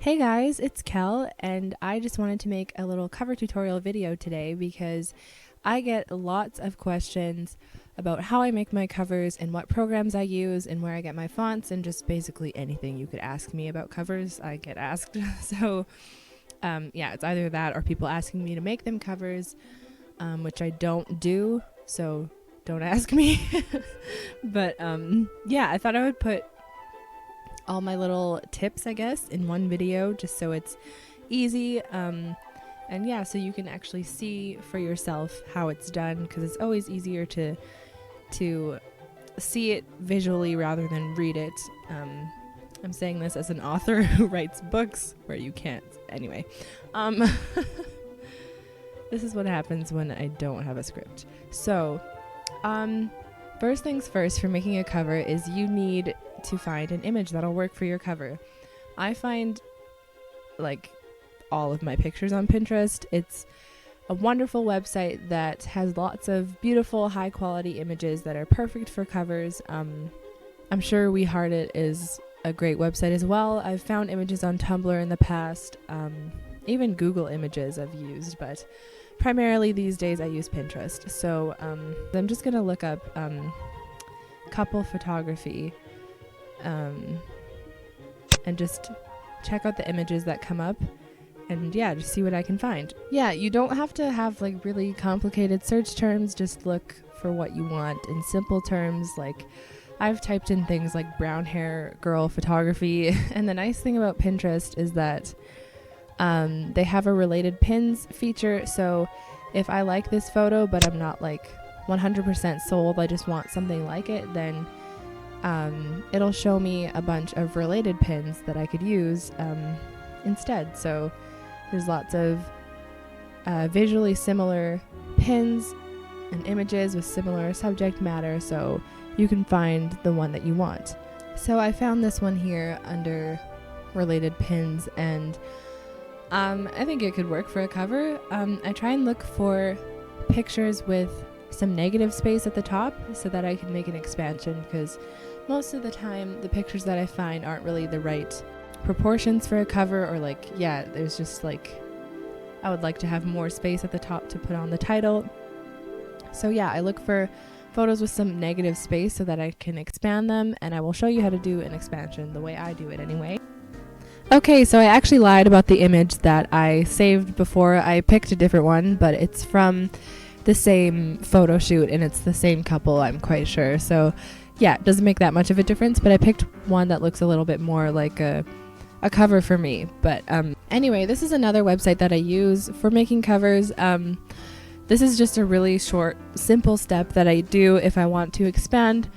Hey guys, it's Kel, and I just wanted to make a little cover tutorial video today because I get lots of questions about how I make my covers and what programs I use and where I get my fonts and just basically anything you could ask me about covers, I get asked. So yeah, it's either that or people asking me to make them covers, which I don't do, so don't ask me. But yeah, I thought I would put all my little tips, I guess, in one video just so it's easy. And yeah, so you can actually see for yourself how it's done, because it's always easier to see it visually rather than read it. I'm saying this as an author who writes books where you can't. Anyway, this is what happens when I don't have a script. So, first things first, for making a cover is you need to find an image that'll work for your cover. I find like all of my pictures on Pinterest. It's a wonderful website that has lots of beautiful high quality images that are perfect for covers. I'm sure We Heart It is a great website as well. I've found images on Tumblr in the past, even Google Images I've used, but primarily these days I use Pinterest. So I'm just gonna look up couple photography and just check out the images that come up and yeah, just see what I can find. Yeah, you don't have to have like really complicated search terms, just look for what you want in simple terms. Like I've typed in things like brown hair girl photography, and the nice thing about Pinterest is that they have a related pins feature, so if I like this photo but I'm not like 100% sold, I just want something like it, then it'll show me a bunch of related pins that I could use instead. So there's lots of visually similar pins and images with similar subject matter, so you can find the one that you want. So I found this one here under related pins, and I think it could work for a cover. I try and look for pictures with some negative space at the top so that I can make an expansion, because most of the time the pictures that I find aren't really the right proportions for a cover, or like, yeah, there's just like, I would like to have more space at the top to put on the title. So yeah, I look for photos with some negative space so that I can expand them, and I will show you how to do an expansion the way I do it anyway. Okay, so I actually lied about the image that I saved before. I picked a different one, but it's from the same photo shoot and it's the same couple, I'm quite sure. So yeah, it doesn't make that much of a difference, but I picked one that looks a little bit more like a cover for me. But anyway, this is another website that I use for making covers. This is just a really short, simple step that I do if I want to expand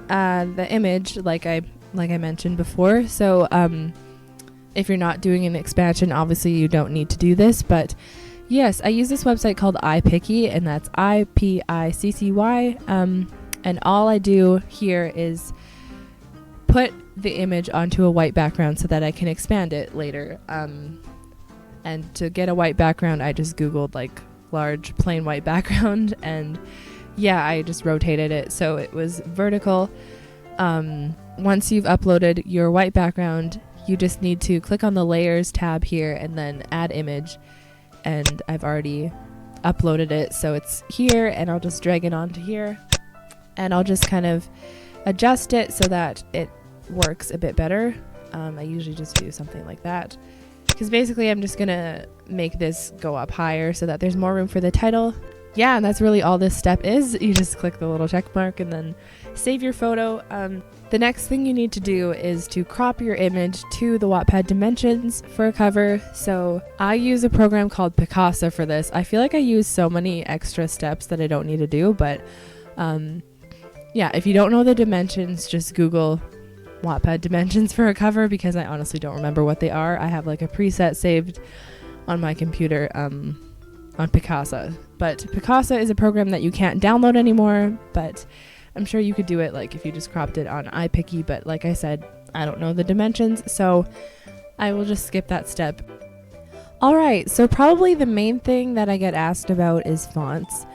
the image, like I mentioned before. So if you're not doing an expansion, obviously you don't need to do this, but yes, I use this website called iPiccy, and that's IPICCY. And all I do here is put the image onto a white background so that I can expand it later. And to get a white background, I just Googled like large plain white background, and yeah, I just rotated it so it was vertical. Once you've uploaded your white background, you just need to click on the layers tab here and then add image, and I've already uploaded it, so it's here, and I'll just drag it onto here, and I'll just kind of adjust it so that it works a bit better. I usually just do something like that, because basically I'm just gonna make this go up higher so that there's more room for the title. Yeah, and that's really all this step is. You just click the little check mark and then save your photo. The next thing you need to do is to crop your image to the Wattpad dimensions for a cover. So I use a program called Picasa for this. I feel like I use so many extra steps that I don't need to do, but yeah, if you don't know the dimensions, just Google Wattpad dimensions for a cover, because I honestly don't remember what they are. I have like a preset saved on my computer on Picasa. But Picasa is a program that you can't download anymore, but I'm sure you could do it like if you just cropped it on iPiccy, but like I said, I don't know the dimensions, so I will just skip that step. Alright, so probably the main thing that I get asked about is fonts.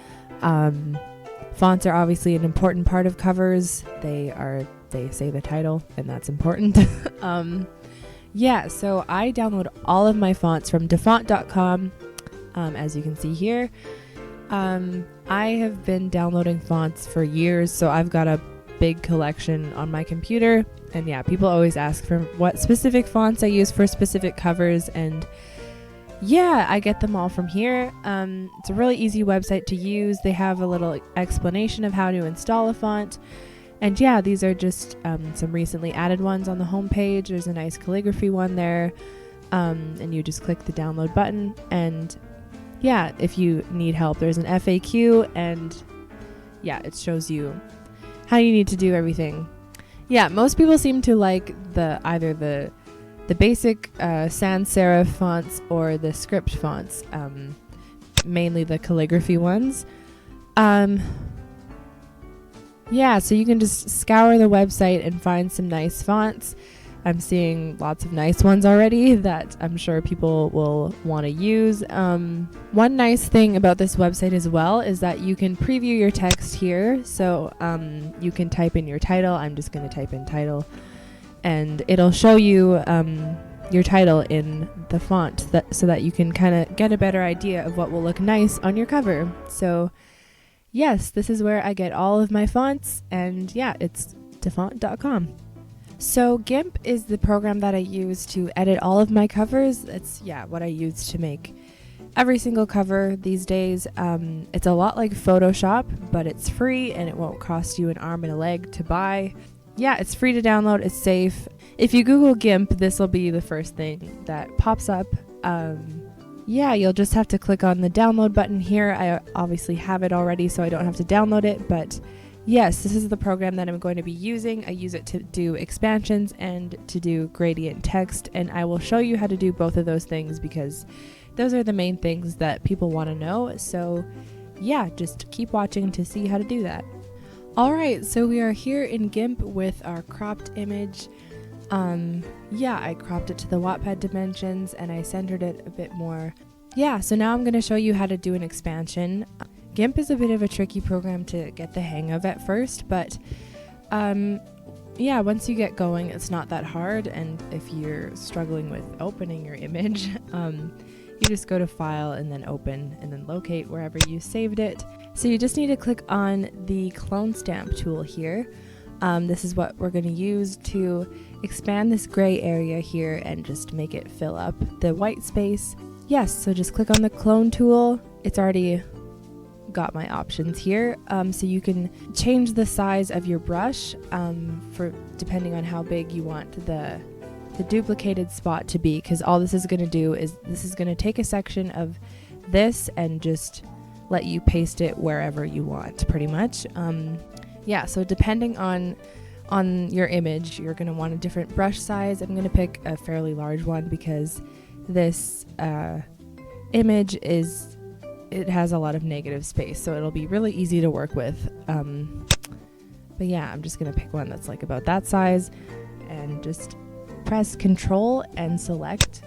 Fonts are obviously an important part of covers. They say the title, and that's important. Yeah, so I download all of my fonts from dafont.com, as you can see here. I have been downloading fonts for years, so I've got a big collection on my computer. And yeah, people always ask for what specific fonts I use for specific covers, and yeah, I get them all from here. It's a really easy website to use. They have a little explanation of how to install a font. And yeah, these are just some recently added ones on the homepage. There's a nice calligraphy one there. And you just click the download button. And yeah, if you need help, there's an FAQ. And yeah, it shows you how you need to do everything. Yeah, most people seem to like either the basic sans serif fonts or the script fonts, mainly the calligraphy ones. Yeah, so you can just scour the website and find some nice fonts. I'm seeing lots of nice ones already that I'm sure people will want to use. One nice thing about this website as well is that you can preview your text here. So you can type in your title. I'm just going to type in title. And it'll show you your title in the font so that you can kind of get a better idea of what will look nice on your cover. So yes, this is where I get all of my fonts, and yeah, it's dafont.com. So GIMP is the program that I use to edit all of my covers. It's what I use to make every single cover these days. It's a lot like Photoshop, but it's free and it won't cost you an arm and a leg to buy. Yeah, it's free to download, it's safe. If you Google GIMP, this will be the first thing that pops up. Yeah, you'll just have to click on the download button here. I obviously have it already, so I don't have to download it, but yes, this is the program that I'm going to be using. I use it to do expansions and to do gradient text, and I will show you how to do both of those things because those are the main things that people want to know. So yeah, just keep watching to see how to do that. Alright, so we are here in GIMP with our cropped image. Yeah, I cropped it to the Wattpad dimensions and I centered it a bit more. Yeah, so now I'm going to show you how to do an expansion. GIMP is a bit of a tricky program to get the hang of at first, but yeah, once you get going, it's not that hard. And if you're struggling with opening your image, you just go to File and then Open and then locate wherever you saved it. So you just need to click on the clone stamp tool here. This is what we're going to use to expand this gray area here and just make it fill up the white space. Yes, so just click on the clone tool. It's already got my options here. So you can change the size of your brush for depending on how big you want the duplicated spot to be, because all this is going to do is this is going to take a section of this and just let you paste it wherever you want, pretty much. Yeah, so depending on your image, you're going to want a different brush size. I'm going to pick a fairly large one because this image it has a lot of negative space, so it'll be really easy to work with. But yeah, I'm just going to pick one that's like about that size and just press Control and select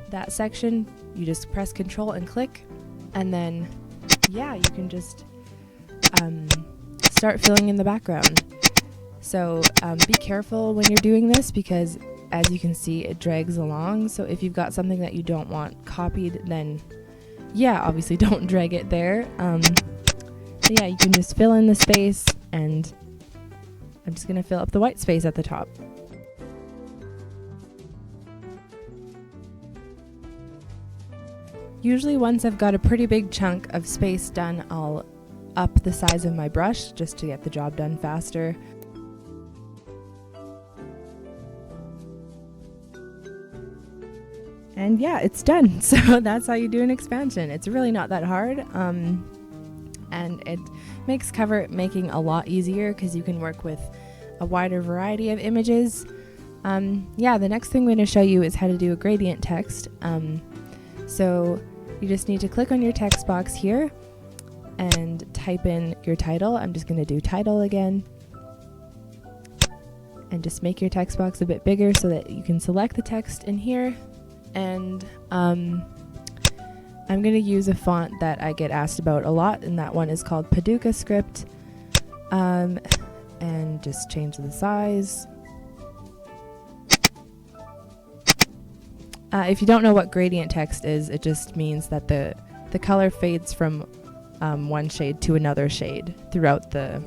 that section. You just press Control and click, and then yeah, you can just start filling in the background. So be careful when you're doing this because as you can see, it drags along. So if you've got something that you don't want copied, then yeah, obviously don't drag it there. So yeah, you can just fill in the space, and I'm just gonna fill up the white space at the top. Usually once I've got a pretty big chunk of space done, I'll up the size of my brush just to get the job done faster. And yeah, it's done. So that's how you do an expansion. It's really not that hard. And it makes cover making a lot easier because you can work with a wider variety of images. Yeah, the next thing I'm going to show you is how to do a gradient text. So you just need to click on your text box here and type in your title. I'm just going to do title again. And just make your text box a bit bigger so that you can select the text in here. And I'm going to use a font that I get asked about a lot, and that one is called Picasa script. And just change the size. If you don't know what gradient text is, it just means that the color fades from one shade to another shade throughout the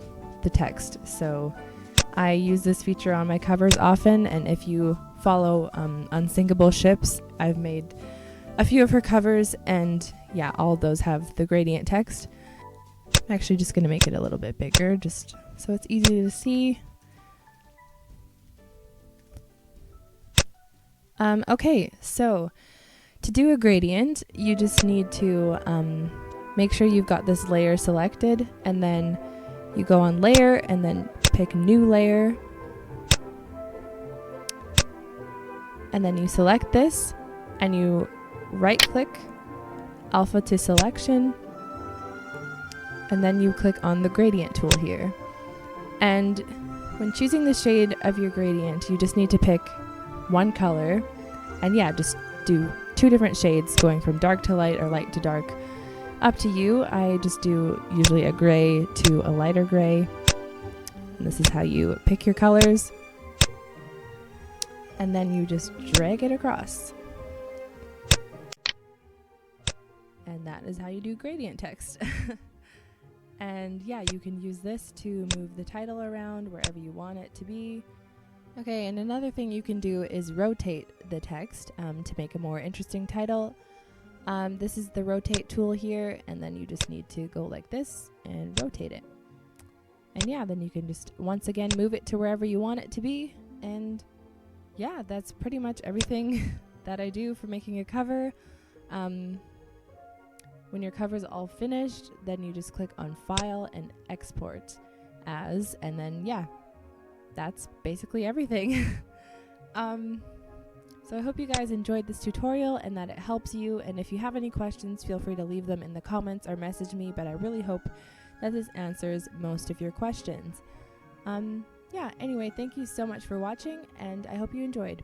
text. So I use this feature on my covers often, and if you follow Unsinkable Ships, I've made a few of her covers, and yeah, all of those have the gradient text. I'm actually just going to make it a little bit bigger just so it's easy to see. Okay, so to do a gradient, you just need to make sure you've got this layer selected, and then you go on layer and then pick new layer, and then you select this and you right click alpha to selection, and then you click on the gradient tool here. And when choosing the shade of your gradient, you just need to pick one color, and yeah, just do 2 different shades going from dark to light or light to dark. Up to you. I just do usually a gray to a lighter gray. And this is how you pick your colors. And then you just drag it across. And that is how you do gradient text. And yeah, you can use this to move the title around wherever you want it to be. Okay, and another thing you can do is rotate the text to make a more interesting title. This is the rotate tool here, and then you just need to go like this and rotate it. And yeah, then you can just once again move it to wherever you want it to be. And yeah, that's pretty much everything that I do for making a cover. When your cover's all finished, then you just click on File and Export As, and then yeah, that's basically everything. So I hope you guys enjoyed this tutorial and that it helps you, and if you have any questions, feel free to leave them in the comments or message me, but I really hope that this answers most of your questions. Yeah, anyway, thank you so much for watching, and I hope you enjoyed.